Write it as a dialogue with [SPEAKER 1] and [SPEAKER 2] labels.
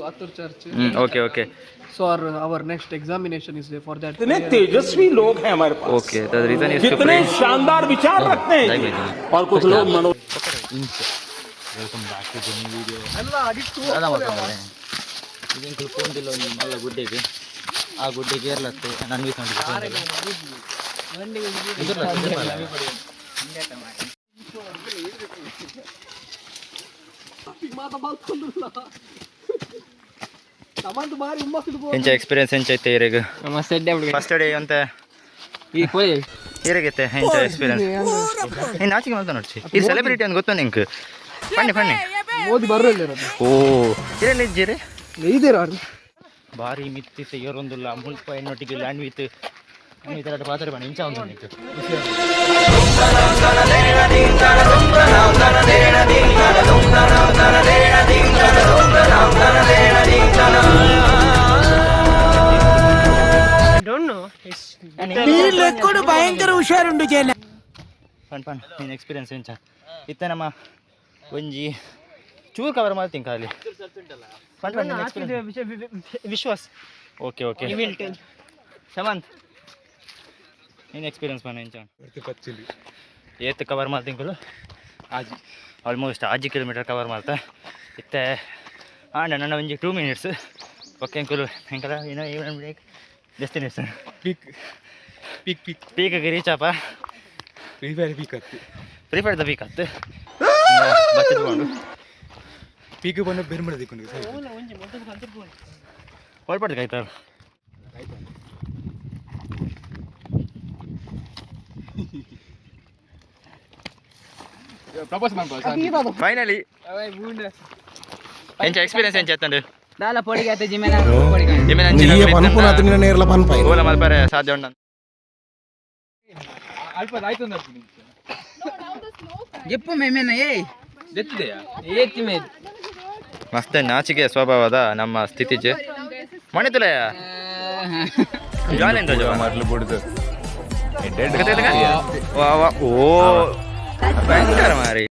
[SPEAKER 1] Pathur Church.
[SPEAKER 2] Okay, okay.
[SPEAKER 1] So our next examination is there for that.
[SPEAKER 3] इतने तेजस्वी लोग हैं हमारे पास
[SPEAKER 2] Okay, the reason is to
[SPEAKER 3] कितने
[SPEAKER 2] pray.
[SPEAKER 3] शानदार विचार रखते हैं
[SPEAKER 2] Like
[SPEAKER 3] ये।
[SPEAKER 2] that.
[SPEAKER 3] और कुछ लोग मनो
[SPEAKER 2] Welcome back to the new video.
[SPEAKER 1] Allah, adittu.
[SPEAKER 2] ಇದನ್ನು ಕುಳ್ಕೊಂಡಿಲ್ಲ ಒಂದು ಮಲ್ಲ ಗುಡ್ಡೆಗೆ ಆ ಗುಡ್ಡೆಗೆ ಏರ್ಲತ್ತೆ ನಾನು ಎಂಚ ಎಕ್ಸ್ಪೀರಿಯನ್ಸ್ ಎಂಚ ಐತೆ ಇರೆಗ ಫಸ್ಟ್ ಡೇ ಅಂತ ಇರಗೈತೆ ಎಂಚ ಎಕ್ಸ್ಪೀರಿಯನ್ಸ್ ನೀನು ಆಚೆಗೆ ಮಾತ ನೋಡ್ಸಿ ಈ ಸೆಲೆಬ್ರಿಟಿ ಅಂತ ಗೊತ್ತು ನಿಂಗೆ ಪಣ್ಣೆ ಪಣ್ಣೆ
[SPEAKER 1] ಮೋದಿ ಬರಲ್ಲ
[SPEAKER 2] ಓ ಇರಲ್ಲ ಇದ್ದೀರಿ
[SPEAKER 1] ಇದ್ದೀರಾ
[SPEAKER 2] ಭಾರಿ ಮಿತ್ತಿತ್ತು ಇವರೊಂದುಲ್ಲ ಮುಲ್ಪ ಎನ್ನೊಟ್ಟಿಗೆ ಲ್ಯಾಂಡ್ ವಿತ್ ಎರಡು ಪಾತ್ರೆ ಬಣ್ಣ ಇಂಚ ಒಂದು ನಿಂತು
[SPEAKER 4] ಭಯಂಕರ ಹುಷಾರುಂಡು ಜನ
[SPEAKER 2] ಪಣ್ ಪಣ್ ನೀನು ಎಕ್ಸ್ಪೀರಿಯನ್ಸ್ ಎಂಚ ಇತ್ತ ನಮ್ಮ ಒಂಜಿ ಚೂರು ಕವರ್ ಮಾಡ್ತೀನಿ ಖಾಲಿ ಪಣ್ ಪಣ್ ವಿಶ್ವಾಸ್ ಓಕೆ ಓಕೆ ಶಮಂತ್ ನೀನು ಎಕ್ಸ್ಪೀರಿಯನ್ಸ್ ಪಣ ಎಂಚ ಏತ್ ಕವರ್ ಮಾಡ್ತೀನಿ ಆಜಿ ಆಲ್ಮೋಸ್ಟ್ 6 ಕಿಲೋಮೀಟರ್ ಕವರ್ ಮಾಡ್ತಾ ಇತ್ತ ಆಂಡ ನನ್ನ ಒಂಜಿ 2 ಮಿನಿಟ್ಸ್ ಓಕೆ ಅಂಕುಲು ಹೆಂಕಲ ಏನೋ ಏನು ಡೆಸ್ಟಿನೇಷನ್ ಪೀಕಿಗೆ ರೀಚ್ ಆಪ ಪ್ರಿಫೇರ್ ದ ಪೀಕ್ ಹತ್ತು ಬಚ್ಚಿಟ್ಕೊಂಡು
[SPEAKER 5] ಪೀಕ್ ಬಂದು ಬೇರೆ ಮಾಡೋದಕ್ಕೆ
[SPEAKER 2] ಹೊಳ್ಪಡ್ದು ಕಾಯ್ತಾರ ಫೈನಲಿ ಎಂಚ ಎಕ್ಸ್ಪೀರಿಯನ್ಸ್ ಎಂಚ ಎತ್ತಂಡು
[SPEAKER 4] ದಾಲ ಪೊಡಿಗೆ ಆತ ಜಿಮೆನ
[SPEAKER 2] ಓಲ ಮಲ್ಪರೆ ಸಾಧ್ಯ ಉಂಡ
[SPEAKER 4] ಎಪ್ಪು ಮೇಮೆನ ಏಯ್ ಏತಿ ಮೇ
[SPEAKER 2] ಮಸ್ತ್ ನಾಚಿಕೆ ಸ್ವಭಾವದ ನಮ್ಮ ಸ್ಥಿತಿಜೆ ಮಣಿತುಲೆ ಜಾಲಿಂದ ಓ ಭಯಂಕರ ಮಾರಿ